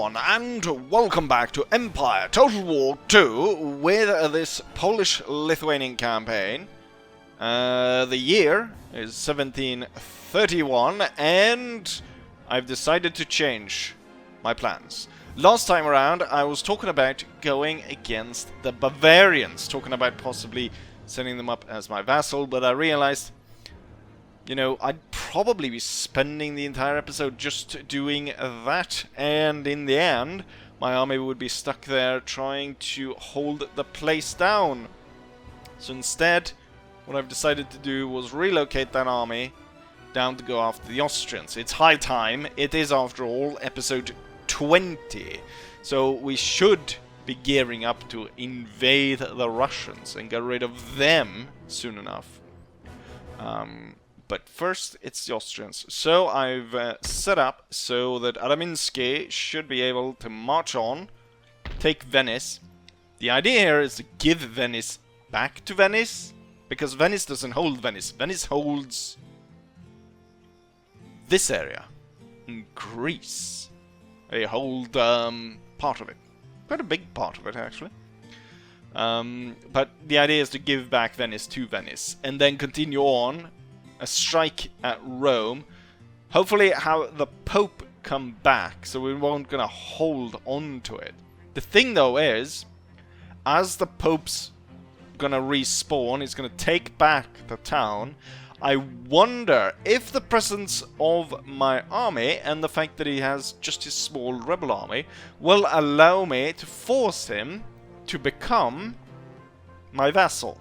everyone, and welcome back to Empire Total War 2 with this Polish-Lithuanian campaign. The year is 1731, and I've decided to change my plans. Last time around, I was talking about going against the Bavarians, talking about possibly sending them up as my vassal, but I realized, you know, I'd probably be spending the entire episode just doing that, and in the end, my army would be stuck there trying to hold the place down. So instead, what I've decided to do was relocate that army down to go after the Austrians. It's high time. It is, after all, episode 20. So we should be gearing up to invade the Russians and get rid of them soon enough. But first, it's the Austrians. So I've set up so that Adaminsky should be able to march on, take Venice. The idea here is to give Venice back to Venice, because Venice doesn't hold Venice. Venice holds this area in Greece. They hold part of it. Quite a big part of it, actually. But the idea is to give back Venice to Venice, and then continue on a strike at Rome. Hopefully have the Pope come back, so we won't gonna hold on to it. The thing though is, as the Pope's gonna respawn, he's gonna take back the town. I wonder if the presence of my army and the fact that he has just his small rebel army will allow me to force him to become my vassal.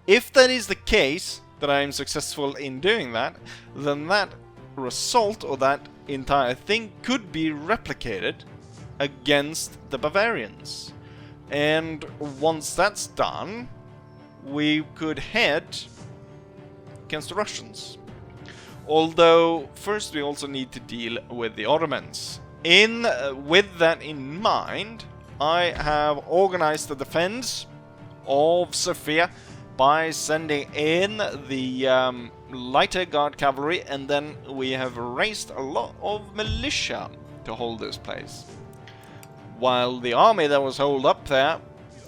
If that is the case, that I am successful in doing that, then that result, or that entire thing, could be replicated against the Bavarians. And once that's done, we could head against the Russians. Although, first we also need to deal with the Ottomans. With that in mind, I have organized the defense of Sofia by sending in the lighter guard cavalry, and then we have raised a lot of militia to hold this place. While the army that was held up there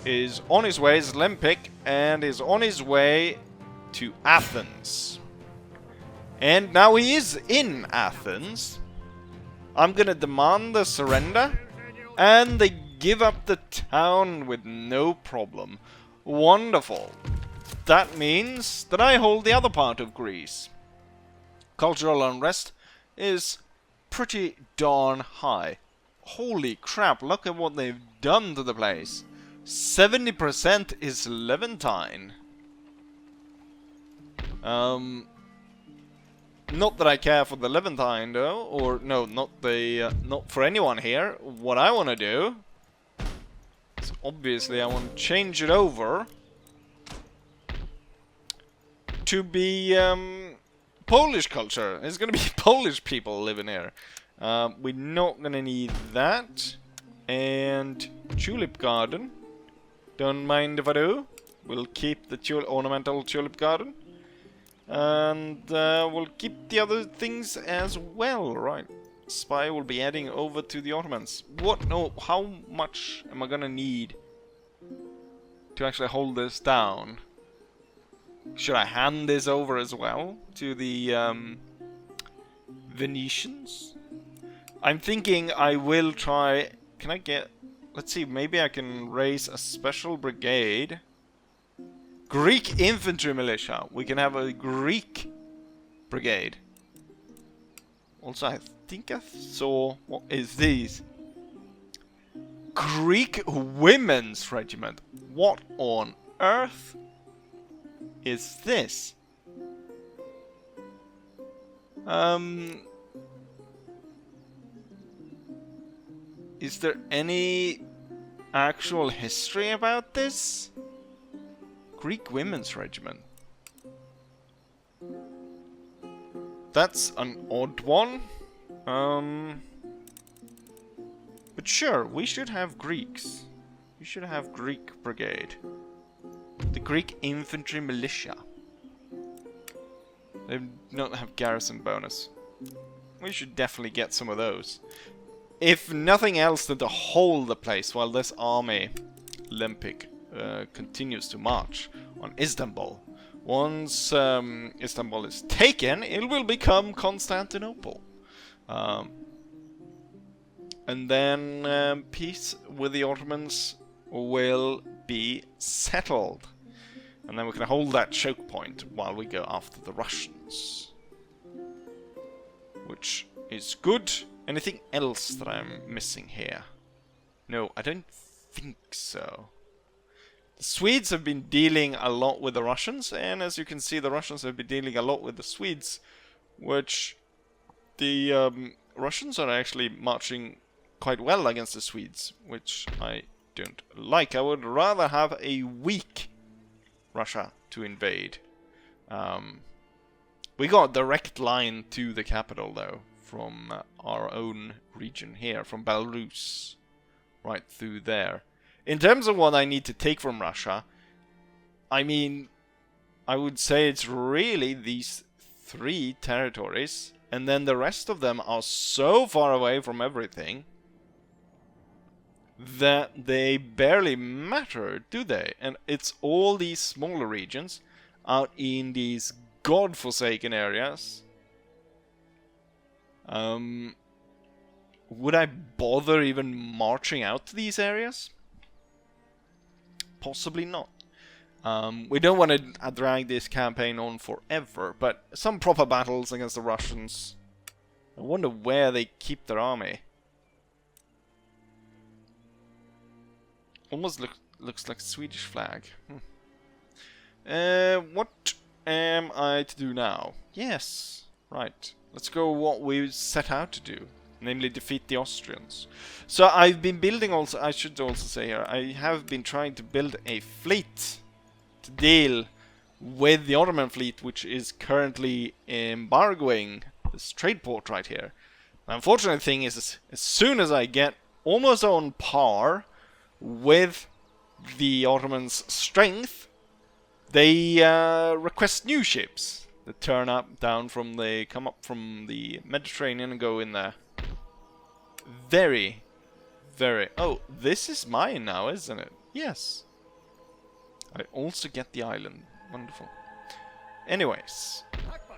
is on his way, is Olympic, and is on his way to Athens. And now he is in Athens. I'm gonna demand the surrender, and they give up the town with no problem. Wonderful. That means that I hold the other part of Greece. Cultural unrest is pretty darn high. Holy crap, look at what they've done to the place. 70% is Levantine. Not that I care for the Levantine though, or no, not for anyone here. What I want to do is, obviously, I want to change it over to be Polish culture. There's gonna be Polish people living here. We're not gonna need that. And tulip garden. Don't mind if I do. We'll keep the ornamental tulip garden. And we'll keep the other things as well. Right. Spy will be adding over to the Ottomans. What? No, how much am I gonna need to actually hold this down? Should I hand this over as well to the Venetians? I'm thinking I will try... Can I get... Let's see, maybe I can raise a special brigade. Greek infantry militia. We can have a Greek brigade. Also, I think I saw... What is these? Greek women's regiment. What on earth is this? Is there any actual history about this? Greek women's regiment. That's an odd one. But sure, we should have Greeks. We should have Greek brigade. The Greek infantry militia. They don't have garrison bonus. We should definitely get some of those. if nothing else, than to hold the place while this army, Olympic, continues to march on Istanbul. Once Istanbul is taken, it will become Constantinople. And then peace with the Ottomans will be settled. And then we can hold that choke point while we go after the Russians. Which is good. Anything else that I'm missing here? No, I don't think so. The Swedes have been dealing a lot with the Russians, and as you can see, the Russians have been dealing a lot with the Swedes, which the Russians are actually marching quite well against the Swedes, which I don't like. I would rather have a weak Russia to invade. We got a direct line to the capital, though, from our own region here, from Belarus, right through there. In terms of what I need to take from Russia, I mean, I would say it's really these 3 territories, and then the rest of them are so far away from everything that they barely matter, do they? And it's all these smaller regions out in these godforsaken areas. Would I bother even marching out to these areas? Possibly not. We don't want to drag this campaign on forever, but some proper battles against the Russians. I wonder where they keep their army. Almost looks like a Swedish flag. What am I to do now? Yes, right. Let's go what we set out to do. Namely, defeat the Austrians. So I've been building also, I should also say here, I have been trying to build a fleet to deal with the Ottoman fleet, which is currently embargoing this trade port right here. The unfortunate thing is, as soon as I get almost on par with the Ottomans' strength, they request new ships that turn up, come up from the Mediterranean and go in there. Very. Oh, this is mine now, isn't it? Yes. I also get the island. Wonderful. Anyways,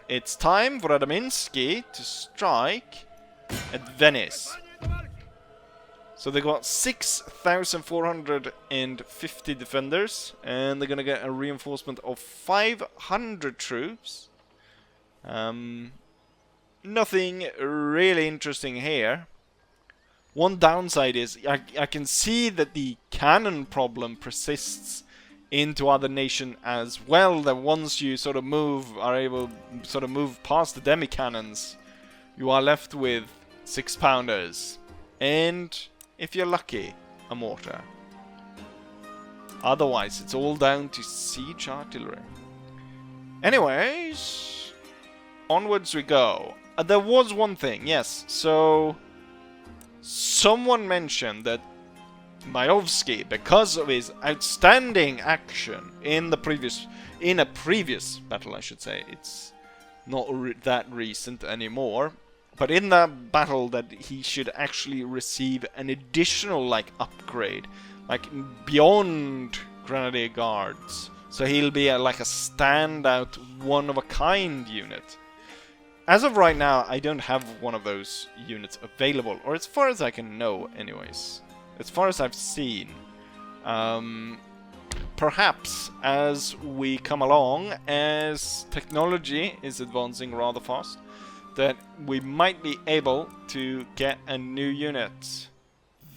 it's time for Adaminsky to strike at Venice. So they got 6,450 defenders, and they're gonna get a reinforcement of 500 troops. Nothing really interesting here. One downside is I can see that the cannon problem persists into other nations as well. That once you sort of are able to sort of move past the demi cannons, you are left with 6-pounders, and if you're lucky, a mortar. Otherwise, it's all down to siege artillery. Anyways, onwards we go. There was one thing, yes. So someone mentioned that Majovsky, because of his outstanding action in a previous battle, I should say. It's not that recent anymore, but in that battle, that he should actually receive an additional upgrade, beyond Grenadier Guards. So he'll be like a standout, one-of-a-kind unit. As of right now, I don't have one of those units available, or as far as I can know, anyways. As far as I've seen. Perhaps as we come along, as technology is advancing rather fast, that we might be able to get a new unit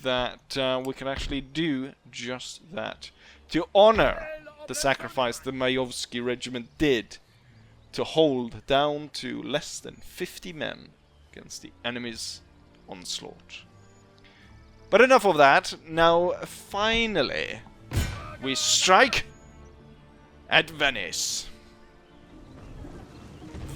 that we can actually do just that. To honor the sacrifice the Majovsky regiment did to hold down to less than 50 men against the enemy's onslaught. But enough of that. Now, finally, we strike at Venice.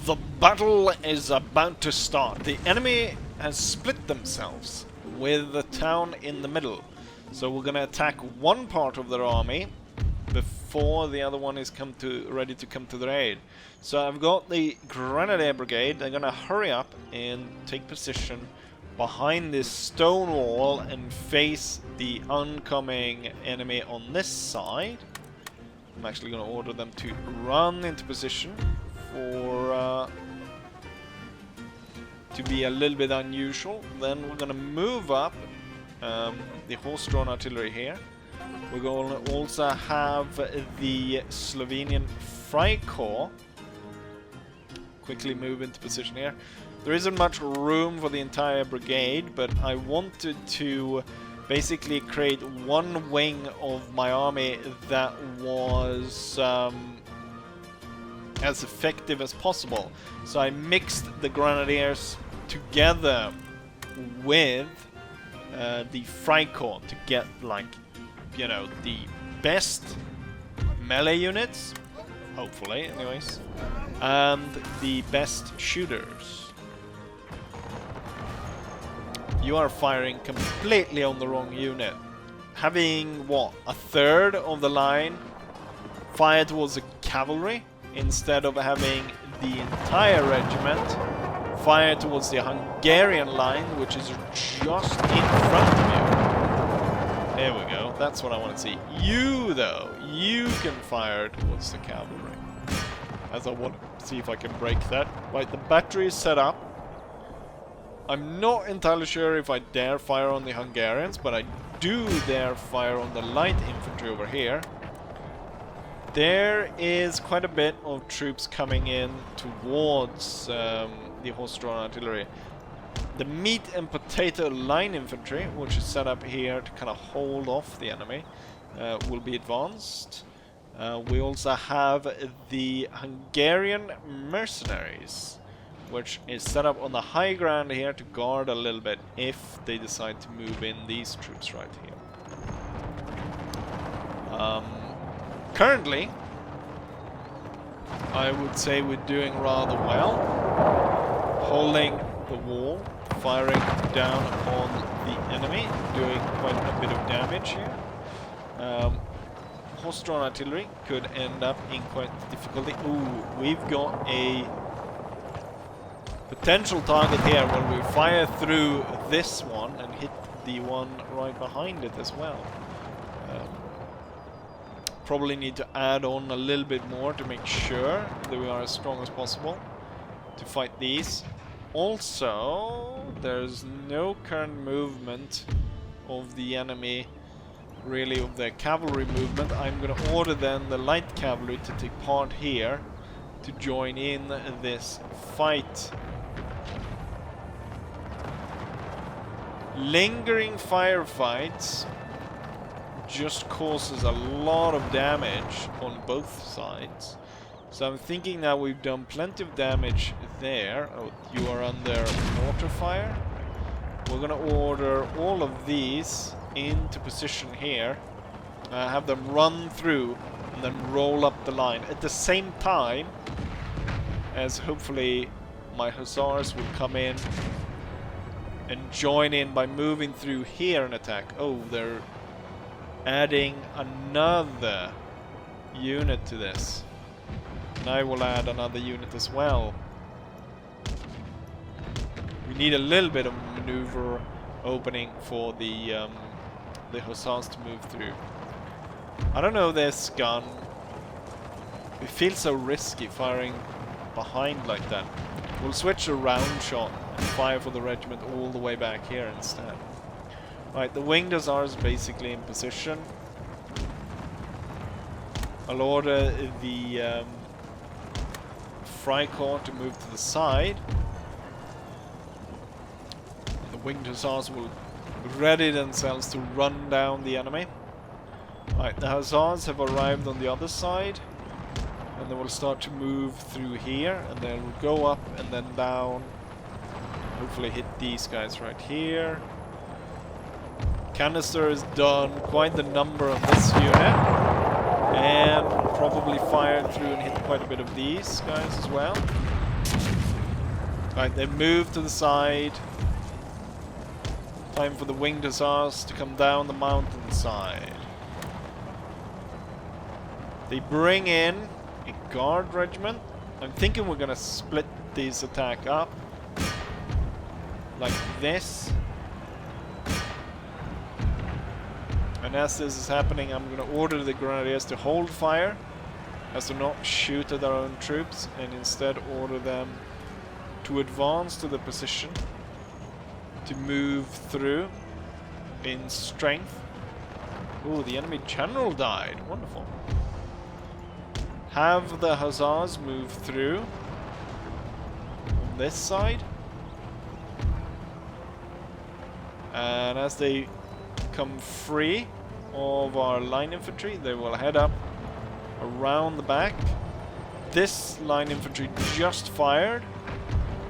The battle is about to start. The enemy has split themselves with the town in the middle. So we're going to attack one part of their army before the other one is ready to come to their aid. So I've got the Grenadier Brigade. They're going to hurry up and take position behind this stone wall and face the oncoming enemy on this side. I'm actually going to order them to run into position for to be a little bit unusual. Then we're going to move up the horse-drawn artillery here. We're going to also have the Slovenian Freikorps quickly move into position here. There isn't much room for the entire brigade, but I wanted to basically create one wing of my army that was as effective as possible. So I mixed the Grenadiers together with the Freikorps to get, like, you know, the best melee units, hopefully anyways, and the best shooters. You are firing completely on the wrong unit. Having, what, a third of the line fire towards the cavalry instead of having the entire regiment fire towards the Hungarian line, which is just in front of you. There we go. That's what I want to see. You, though, you can fire towards the cavalry. As I want to see if I can break that. Right, the battery is set up. I'm not entirely sure if I dare fire on the Hungarians, but I do dare fire on the light infantry over here. There is quite a bit of troops coming in towards the horse-drawn artillery. The meat and potato line infantry, which is set up here to kind of hold off the enemy, will be advanced. We also have the Hungarian mercenaries, which is set up on the high ground here to guard a little bit if they decide to move in these troops right here. Currently, I would say we're doing rather well, holding the wall, firing down on the enemy, doing quite a bit of damage here. Horse-drawn artillery could end up in quite difficulty. Ooh, we've got a potential target here when we fire through this one and hit the one right behind it as well. Probably need to add on a little bit more to make sure that we are as strong as possible to fight these. Also, there's no current movement of the enemy, really, of their cavalry movement. I'm going to order then the light cavalry to take part here to join in this fight. Lingering firefights just causes a lot of damage on both sides. So I'm thinking that we've done plenty of damage there. Oh, you are under mortar fire. We're gonna order all of these into position here. Have them run through and then roll up the line. At the same time as hopefully my hussars will come in and join in by moving through here and attack. Oh, they're adding another unit to this. And I will add another unit as well. We need a little bit of maneuver opening for the hussars to move through. I don't know this gun. It feels so risky firing behind like that. We'll switch to round shot and fire for the regiment all the way back here instead. Right, the winged hussars basically in position. I'll order the Freikorps to move to the side. The winged hussars will ready themselves to run down the enemy. Right, the hussars have arrived on the other side, and they will start to move through here, and they will go up and then down. Hopefully hit these guys right here. Canister has done quite the number on this unit, and probably fired through and hit quite a bit of these guys as well. Right, they move to the side. Time for the winged hussars to come down the mountainside. They bring in a guard regiment. I'm thinking we're gonna split these attack up. like this. And as this is happening, I'm going to order the grenadiers to hold fire, as to not shoot at our own troops, and instead order them to advance to the position, to move through in strength. Oh, the enemy general died. Wonderful. Have the hussars move through on this side. And as they come free of our line infantry, they will head up around the back. This line infantry just fired,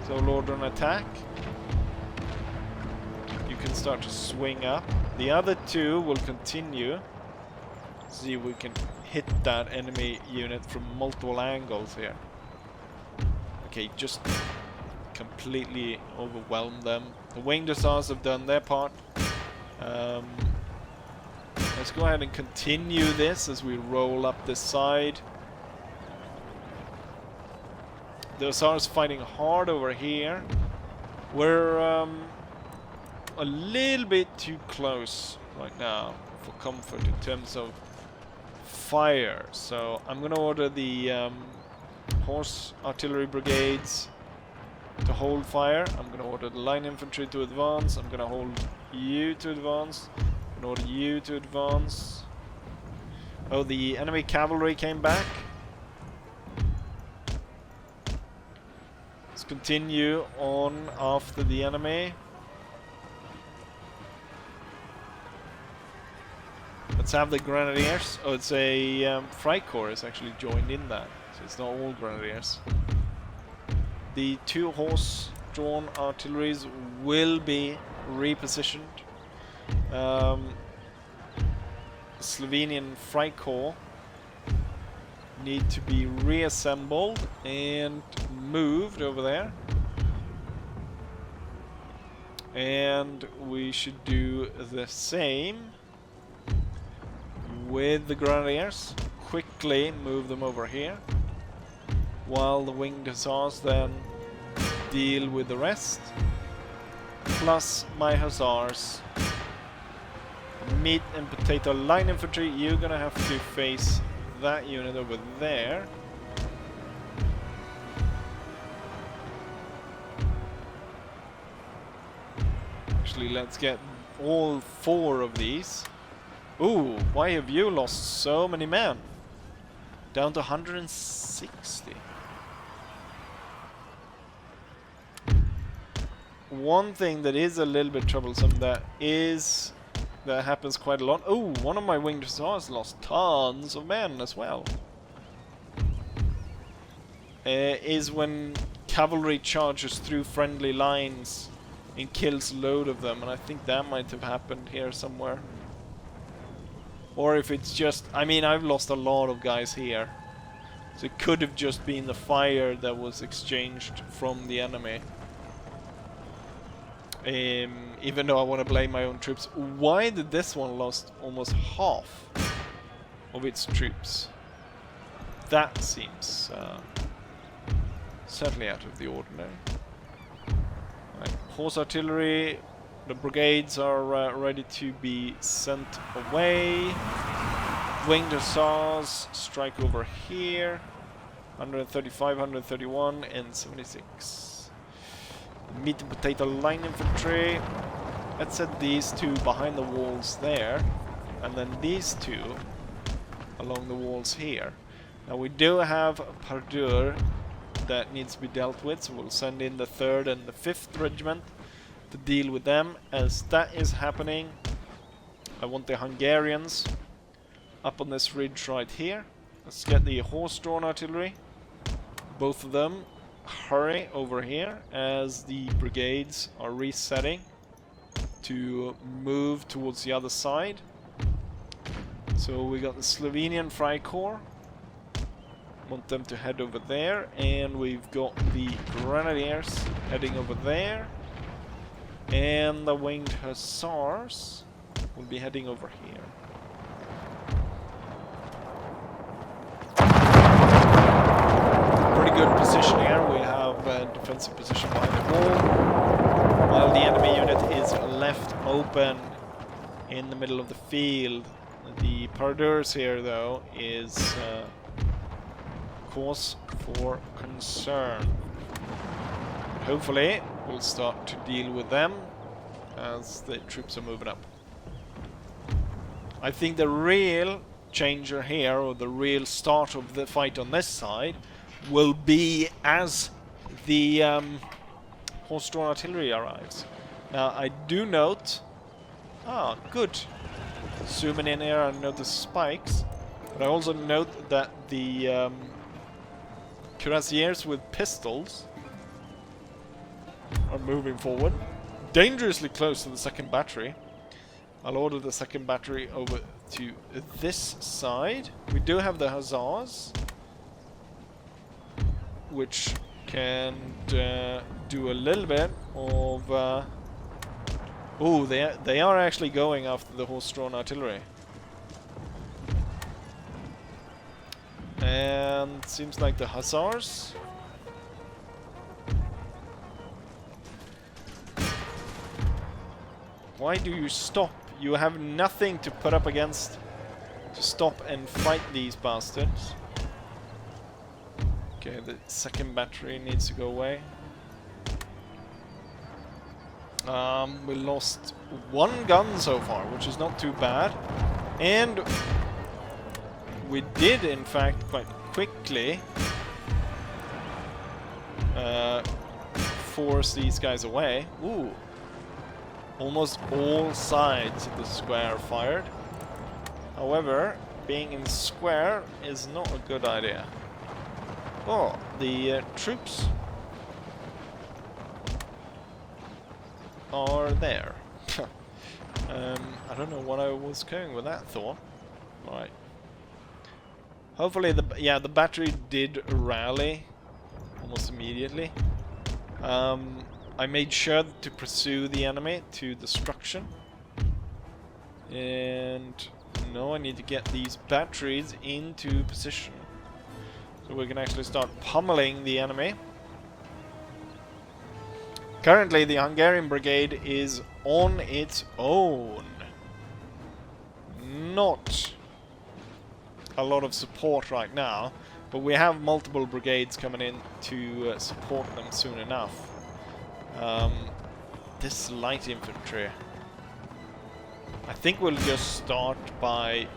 so I'll order an attack. You can start to swing up. The other two will continue. See if we can hit that enemy unit from multiple angles here. Okay, just completely overwhelm them. The winged hussars have done their part. Let's go ahead and continue this as we roll up this side. The hussars fighting hard over here. We're a little bit too close right now for comfort in terms of fire. So I'm going to order the horse artillery brigades to hold fire. I'm going to order the line infantry to advance. I'm going to hold you to advance. I'm going to order you to advance. Oh, the enemy cavalry came back. Let's continue on after the enemy. Let's have the grenadiers. Oh, it's a Freikorps is actually joined in that, so it's not all grenadiers. The two horse-drawn artilleries will be repositioned. Lithuanian Freikorps need to be reassembled and moved over there. And we should do the same with the grenadiers. Quickly move them over here, while the winged hussars then deal with the rest. Plus my hussars. Meat and potato line infantry, you're gonna have to face that unit over there. Actually, let's get all 4 of these. Ooh, why have you lost so many men? Down to 160. One thing that is a little bit troublesome that happens quite a lot. Oh, one of my winged hussars lost tons of men as well. Is when cavalry charges through friendly lines and kills a load of them, and I think that might have happened here somewhere. Or if it's just, I mean, I've lost a lot of guys here. So it could have just been the fire that was exchanged from the enemy. Even though I want to blame my own troops. Why did this one lost almost half of its troops? That seems certainly out of the ordinary. Right. Horse artillery. The brigades are ready to be sent away. Winged hussars strike over here. 135, 131, and 76. Meat and potato line infantry. Let's set these 2 behind the walls there. And then these 2 along the walls here. Now we do have a Pardur that needs to be dealt with, so we'll send in the 3rd and the 5th regiment to deal with them. As that is happening, I want the Hungarians up on this ridge right here. Let's get the horse-drawn artillery. Both of them hurry over here as the brigades are resetting to move towards the other side. So we got the Lithuanian Freikorps. Want them to head over there, and we've got the grenadiers heading over there. And the winged hussars will be heading over here. Pretty good position here. We have a defensive position behind the wall, while the enemy unit is left open in the middle of the field. The Paradurs here, though, is cause for concern. Hopefully, we'll start to deal with them as the troops are moving up. I think the real changer here, or the real start of the fight on this side, will be as the horse-drawn artillery arrives. Now, I do note... Ah, good. Zooming in here, I notice spikes. But I also note that the cuirassiers with pistols are moving forward. Dangerously close to the second battery. I'll order the second battery over to this side. We do have the hussars, which can do a little bit of... oh, they are actually going after the horse-drawn artillery. And seems like the hussars... Why do you stop? You have nothing to put up against to stop and fight these bastards. Okay, the second battery needs to go away. We lost one gun so far, which is not too bad. And we did, in fact, quite quickly force these guys away. Ooh. Almost all sides of the square fired. However, being in square is not a good idea. Oh, the troops are there. I don't know what I was going with that thought. Alright. Hopefully the battery did rally almost immediately. I made sure to pursue the enemy to destruction. And now I need to get these batteries into position, so we can actually start pummeling the enemy. Currently the Hungarian brigade is on its own. Not a lot of support right now, but we have multiple brigades coming in to support them soon enough. This light infantry, I think we'll just start by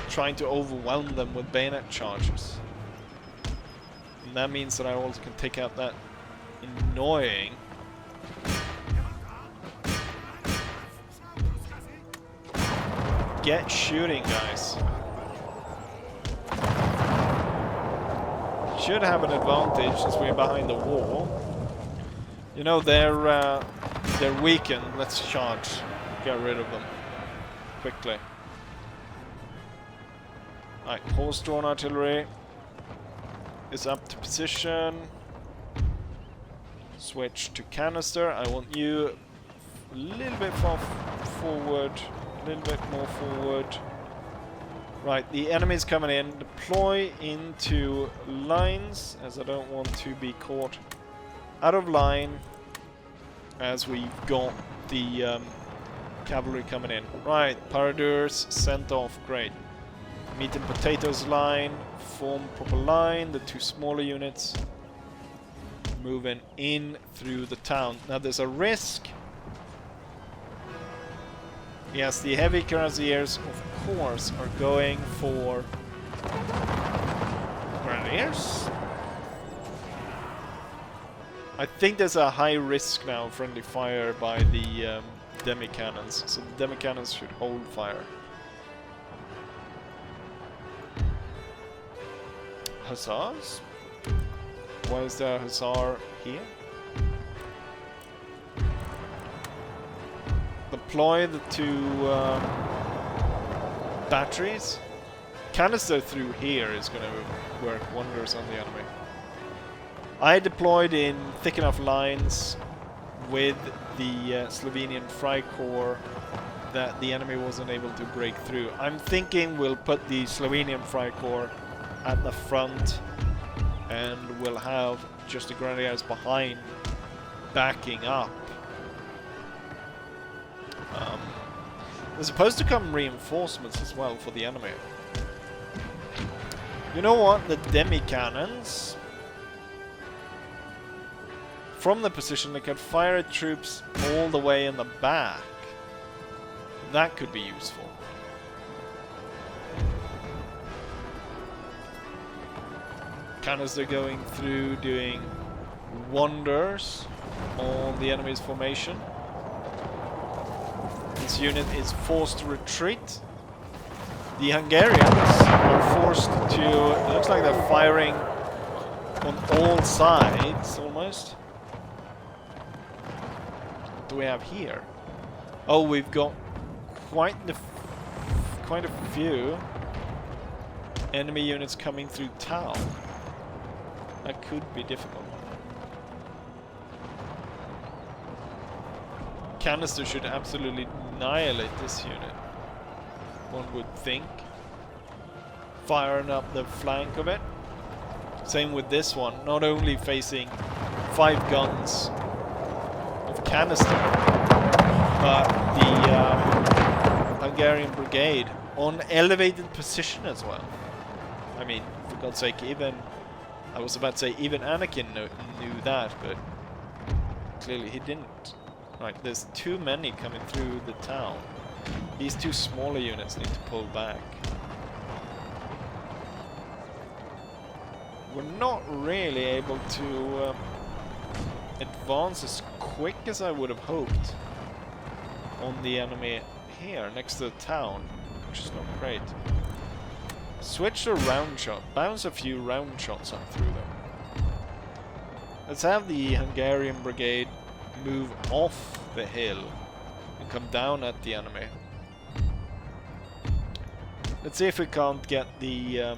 trying to overwhelm them with bayonet charges. And that means that I also can take out that annoying get shooting, guys. Should have an advantage since we're behind the wall. You know, they're weakened. Let's charge. Get rid of them quickly. Right, horse-drawn artillery is up to position. Switch to canister. I want you a little bit far forward, a little bit more forward. Right, the enemy's coming in. Deploy into lines, as I don't want to be caught out of line as we've got the cavalry coming in. Right, Paradurs sent off. Great. Meat and potatoes line, form proper line. The two smaller units moving in through the town. Now there's a risk. Yes, the heavy cuirassiers, of course, are going for grenadiers. I think there's a high risk now of friendly fire by the demi-cannons, so the demi-cannons should hold fire. Hussars? Why is there a hussar here? Deploy the two batteries. Canister through here is going to work wonders on the enemy. I deployed in thick enough lines with the Slovenian Freikorps that the enemy wasn't able to break through. I'm thinking we'll put the Slovenian Freikorps at the front and we'll have just the grenadiers behind backing up There's supposed to come reinforcements as well for the enemy. You know what? The demi-cannons. From the position, they can fire at troops all the way in the back. That could be useful. Canister going through, doing wonders on the enemy's formation. This unit is forced to retreat. The Hungarians are forced to... It looks like they're firing on all sides, almost. What do we have here? Oh, we've got quite a few enemy units coming through town. That could be difficult. Canister should absolutely annihilate this unit, one would think. Firing up the flank of it. Same with this one, not only facing 5 guns of canister, but the Hungarian brigade on elevated position as well. I mean, for God's sake, I was about to say even Anakin knew that, but clearly he didn't. Right, there's too many coming through the town. These 2 smaller units need to pull back. We're not really able to advance as quick as I would have hoped on the enemy here, next to the town, which is not great. Switch to round shot. Bounce a few round shots up through them. Let's have the Hungarian brigade move off the hill and come down at the enemy. Let's see if we can't get the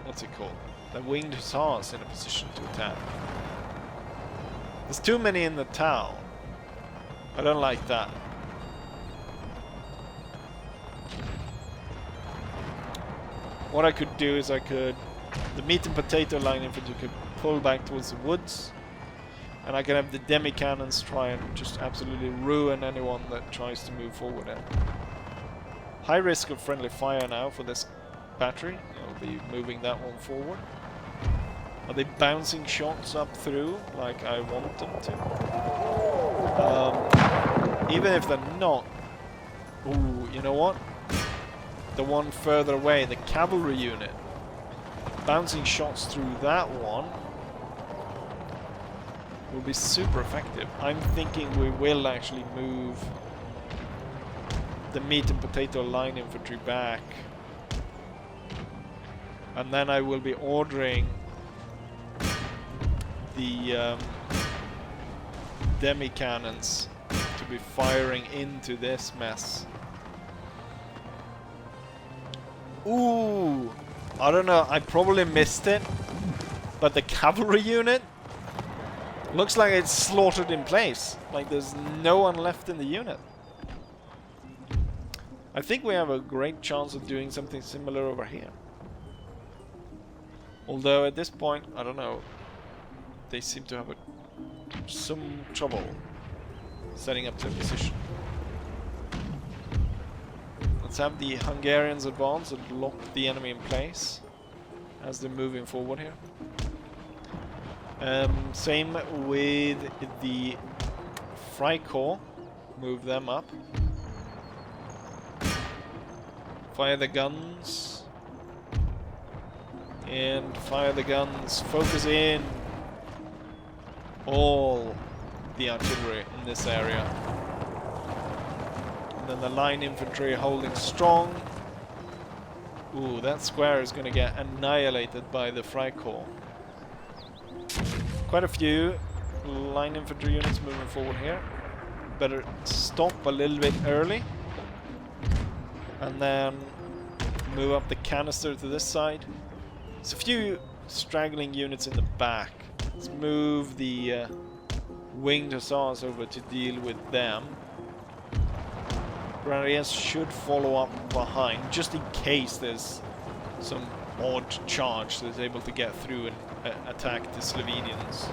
what's it called? The winged hussars in a position to attack. There's too many in the town. I don't like that. What I could do is the meat and potato line infantry could pull back towards the woods, and I can have the demi-cannons try and just absolutely ruin anyone that tries to move forward. High risk of friendly fire now for this battery. I'll be moving that one forward. Are they bouncing shots up through like I want them to? Even if they're not... Ooh, you know what? The one further away, the cavalry unit. Bouncing shots through that one will be super effective. I'm thinking we will actually move the meat and potato line infantry back. And then I will be ordering the demi-cannons to be firing into this mess. Ooh! I don't know, I probably missed it, but the cavalry unit looks like it's slaughtered in place. Like there's no one left in the unit. I think we have a great chance of doing something similar over here. Although at this point, I don't know, they seem to have some trouble setting up their position. Let's have the Hungarians advance and lock the enemy in place as they're moving forward here. Same with the Freikorps. Move them up. Fire the guns. And fire the guns. Focus in all the artillery in this area. And then the line infantry holding strong. Ooh, that square is going to get annihilated by the Freikorps. Quite a few line infantry units moving forward here. Better stop a little bit early. And then move up the canister to this side. There's a few straggling units in the back. Let's move the winged hussars over to deal with them. Grenadiers should follow up behind, just in case there's some odd charge that's able to get through and attack the Slovenians.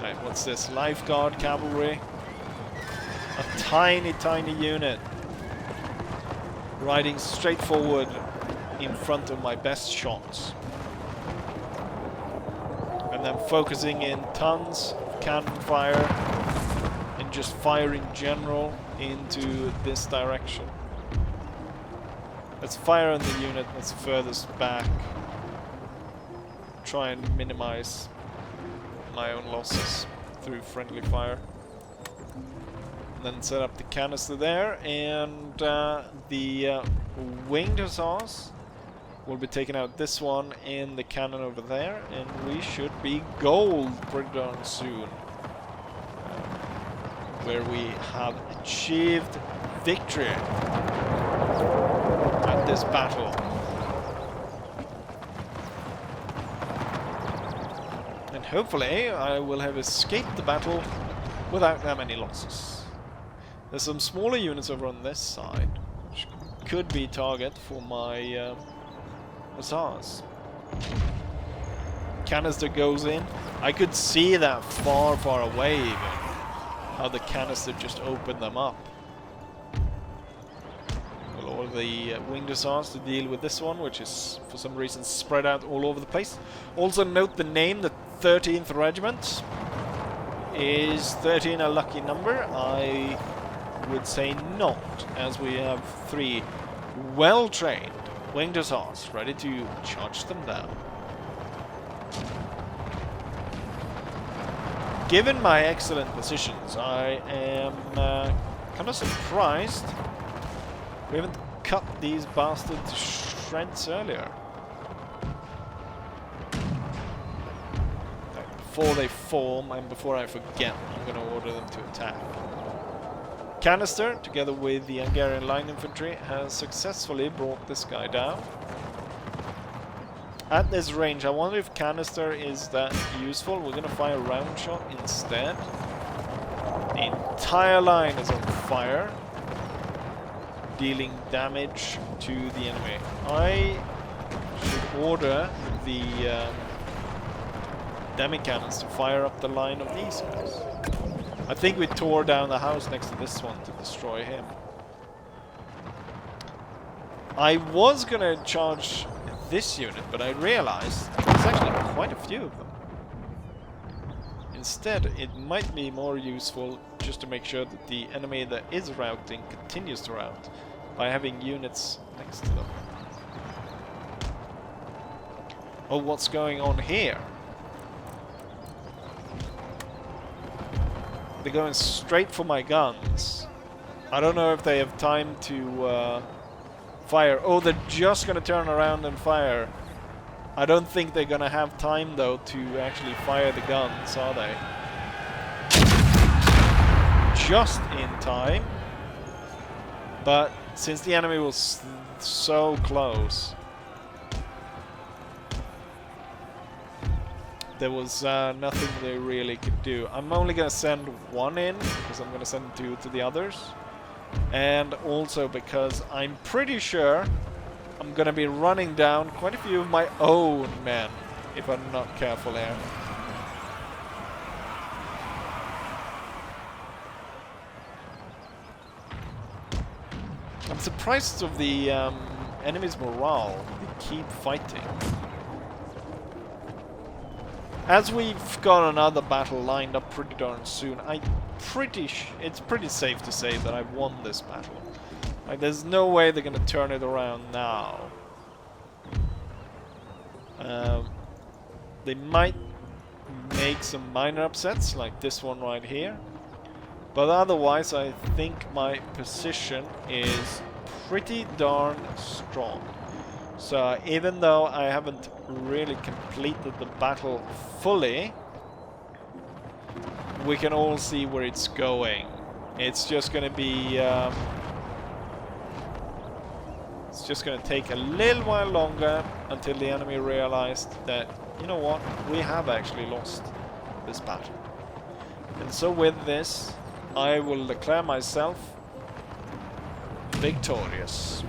Right, What's this? Lifeguard cavalry. A tiny, tiny unit. Riding straight forward in front of my best shots. And then focusing in tons of cannon fire and just fire in general into this direction. Let's fire on the unit that's furthest back. Try and minimize my own losses through friendly fire. And then set up the canister there, and the winged hussars will be taking out this one and the cannon over there, and we should be gold pretty darn soon. Where we have achieved victory at this battle. And hopefully I will have escaped the battle without that many losses. There's some smaller units over on this side, which could be target for my hussars. Canister goes in. I could see that far, far away even. How the canister just opened them up. Well, all the winged hussars to deal with this one, which is for some reason spread out all over the place. Also note the name, the 13th Regiment. Is 13 a lucky number? I would say not, as we have 3 well-trained winged hussars ready to charge them down. Given my excellent positions, I am kind of surprised we haven't cut these bastards to shreds earlier. Right, before they form and before I forget, I'm going to order them to attack. Canister, together with the Hungarian line infantry, has successfully brought this guy down. At this range, I wonder if canister is that useful. We're going to fire a round shot instead. The entire line is on fire, dealing damage to the enemy. I should order the demi-cannons to fire up the line of these guys. I think we tore down the house next to this one to destroy him. I was going to charge this unit, but I realized there's actually quite a few of them. Instead, it might be more useful just to make sure that the enemy that is routing continues to rout by having units next to them. Oh, what's going on here? They're going straight for my guns. I don't know if they have time to fire. Oh, they're just going to turn around and fire. I don't think they're going to have time, though, to actually fire the guns, are they? Just in time. But since the enemy was so close, there was nothing they really could do. I'm only going to send one in, because I'm going to send 2 to the others. And also because I'm pretty sure I'm going to be running down quite a few of my own men, if I'm not careful here. I'm surprised of the enemy's morale. They keep fighting. As we've got another battle lined up pretty darn soon, it's pretty safe to say that I've won this battle. Like, there's no way they're gonna turn it around now. They might make some minor upsets, like this one right here. But otherwise, I think my position is pretty darn strong. So even though I haven't really completed the battle fully, we can all see where it's going. It's just going to be... it's just going to take a little while longer until the enemy realized that, you know what, we have actually lost this battle. And so with this, I will declare myself victorious.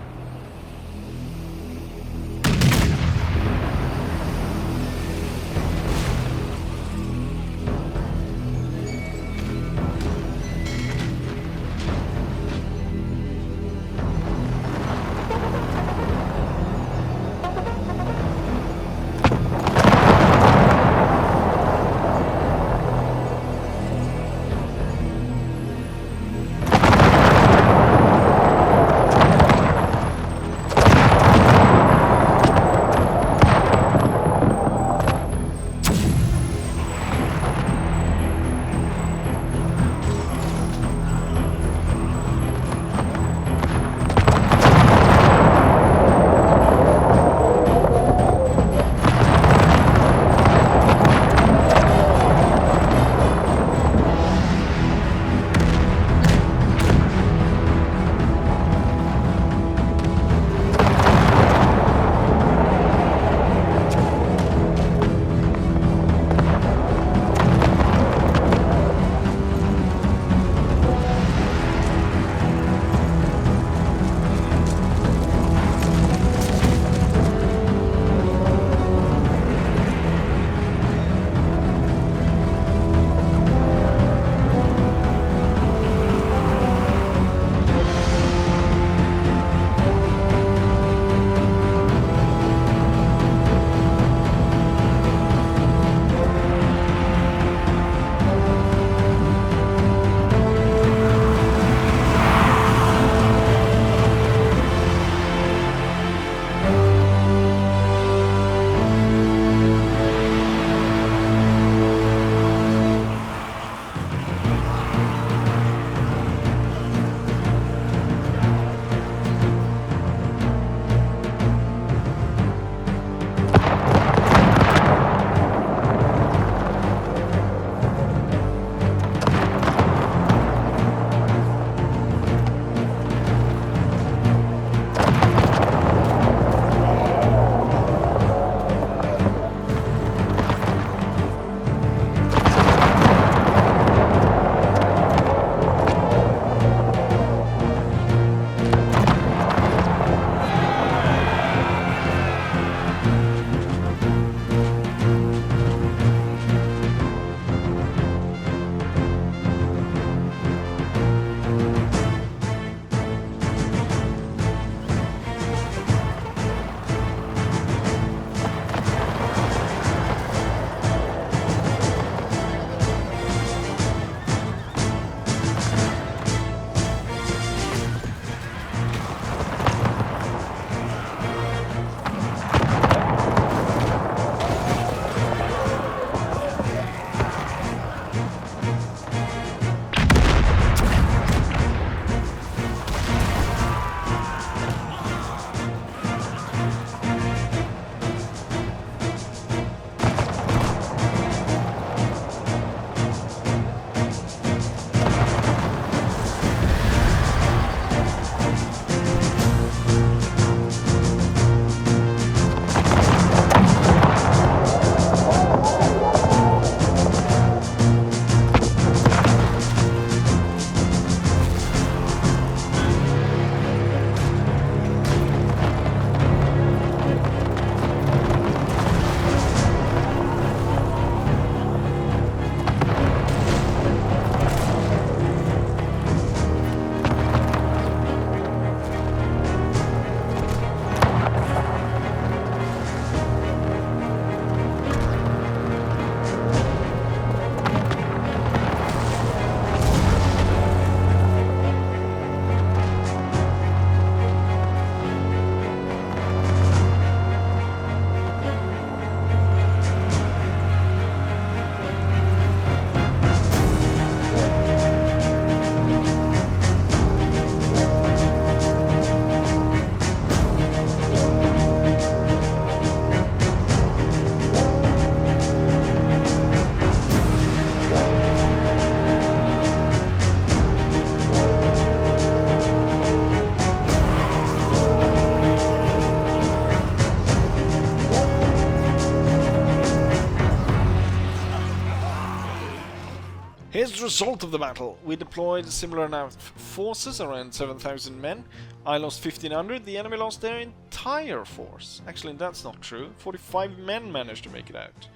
Here's the result of the battle. We deployed a similar amount of forces, around 7,000 men. I lost 1,500. The enemy lost their entire force. Actually, that's not true. 45 men managed to make it out.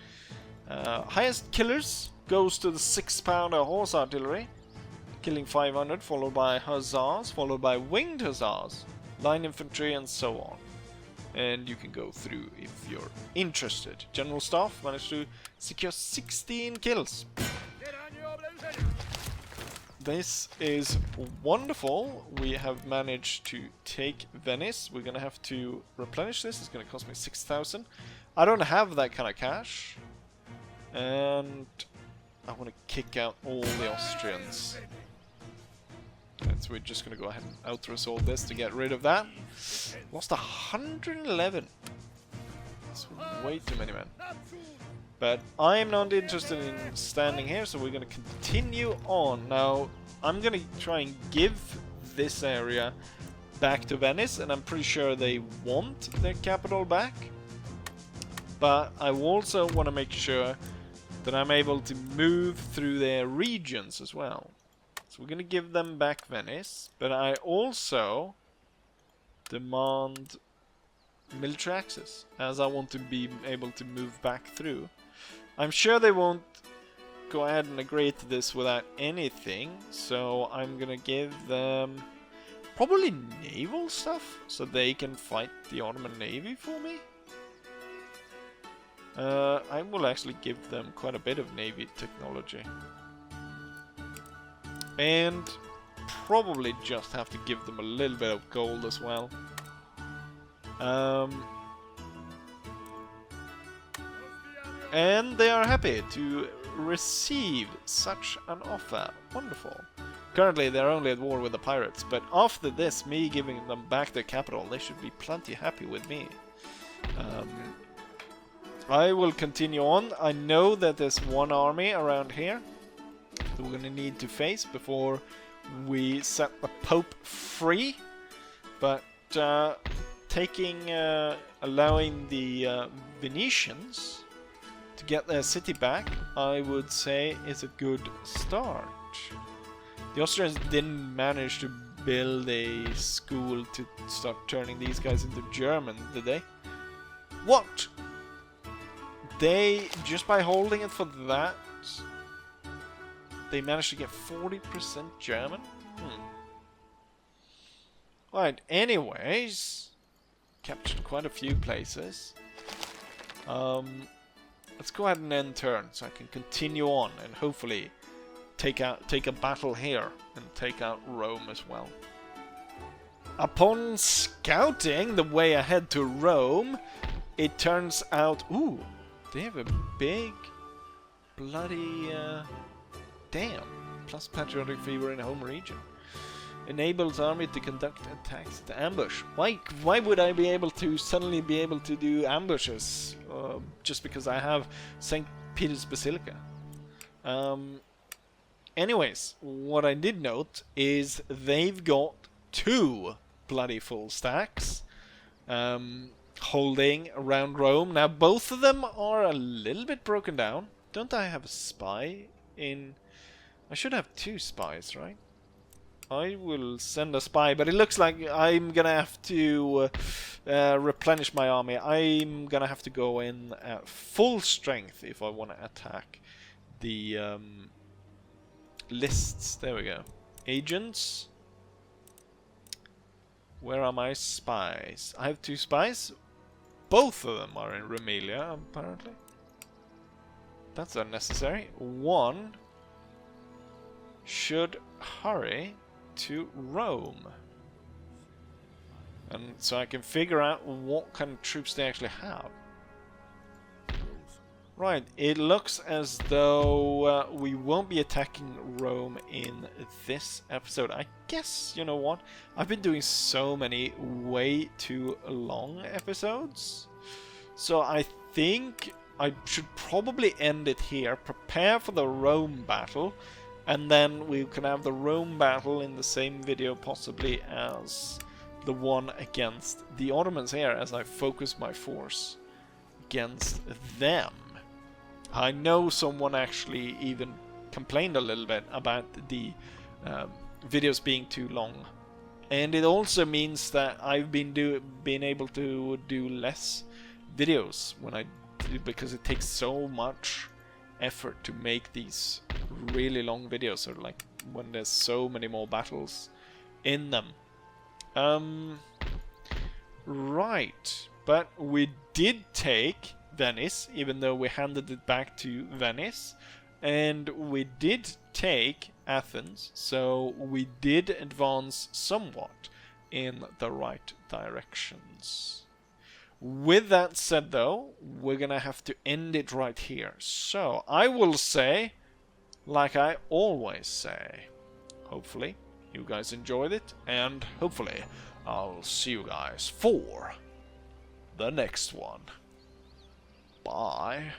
Highest killers goes to the 6-pounder horse artillery, killing 500, followed by hussars, followed by winged hussars, line infantry, and so on. And you can go through if you're interested. General Staff managed to secure 16 kills. This is wonderful. We have managed to take Venice. We're gonna have to replenish this. It's gonna cost me 6,000. I don't have that kind of cash. And I want to kick out all the Austrians. So we're just gonna go ahead and out-resolve this to get rid of that. Lost 111. That's way too many men. But I'm not interested in standing here, so we're gonna continue on. Now, I'm gonna try and give this area back to Venice, and I'm pretty sure they want their capital back. But I also want to make sure that I'm able to move through their regions as well. So we're gonna give them back Venice, but I also demand military access, as I want to be able to move back through. I'm sure they won't go ahead and agree to this without anything, so I'm gonna give them probably naval stuff, so they can fight the Ottoman Navy for me. I will actually give them quite a bit of Navy technology. And probably just have to give them a little bit of gold as well. And they are happy to receive such an offer. Wonderful. Currently they're only at war with the pirates, but after this, me giving them back their capital, they should be plenty happy with me. I will continue on. I know that there's one army around here that we're gonna need to face before we set the Pope free, but allowing the Venetians to get their city back, I would say is a good start. The Austrians didn't manage to build a school to start turning these guys into German, did they? What? They, just by holding it for that, they managed to get 40% German? Right, anyways, captured quite a few places. Let's go ahead and end turn so I can continue on and hopefully take a battle here and take out Rome as well. Upon scouting the way ahead to Rome, it turns out, ooh, they have a big bloody damn plus patriotic fever in home region. Enables army to conduct attacks to ambush. Why would I be able to suddenly be able to do ambushes just because I have St. Peter's Basilica? Anyways, what I did note is they've got 2 bloody full stacks holding around Rome. Now both of them are a little bit broken down. Don't I have a spy in... I should have 2 spies, right? I will send a spy, but it looks like I'm gonna have to replenish my army. I'm gonna have to go in at full strength if I want to attack the lists. There we go. Agents. Where are my spies? I have 2 spies. Both of them are in Rumelia, apparently. That's unnecessary. One should hurry to Rome. And so I can figure out what kind of troops they actually have. Right, it looks as though we won't be attacking Rome in this episode. I guess, you know what? I've been doing so many way too long episodes. So I think I should probably end it here, prepare for the Rome battle, and then we can have the Rome battle in the same video possibly as the one against the Ottomans here, as I focus my force against them. I know someone actually even complained a little bit about the videos being too long. And it also means that I've been able to do less videos because it takes so much effort to make these really long videos, or like when there's so many more battles in them. Right, but we did take Venice, even though we handed it back to Venice, and we did take Athens, so we did advance somewhat in the right directions. With that said though, we're gonna have to end it right here. So I will say, like I always say, hopefully you guys enjoyed it, and hopefully I'll see you guys for the next one. Bye.